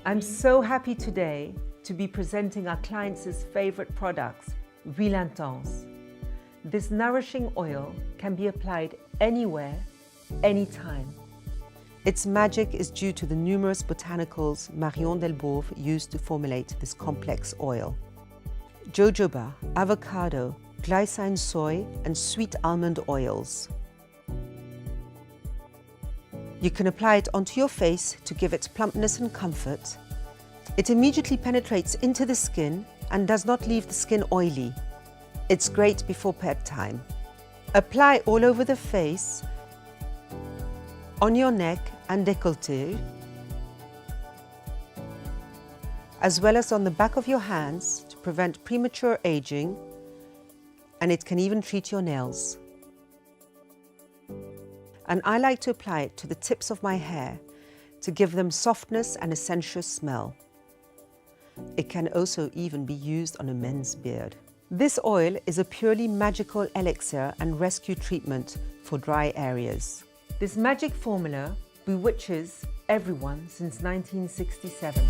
I'm so happy today to be presenting our clients' favorite products, Huile Intense. This nourishing oil can be applied anywhere, anytime. Its magic is due to the numerous botanicals Marion Delbôve used to formulate this complex oil. Jojoba, avocado, glycine soy, and sweet almond oils. You can apply it onto your face to give it plumpness and comfort. It immediately penetrates into the skin and does not leave the skin oily. It's great before bedtime. Apply all over the face, on your neck and décolleté, as well as on the back of your hands to prevent premature aging, and it can even treat your nails. And I like to apply it to the tips of my hair to give them softness and a sensuous smell. It can also even be used on a men's beard. This oil is a purely magical elixir and rescue treatment for dry areas. This magic formula bewitches everyone since 1967.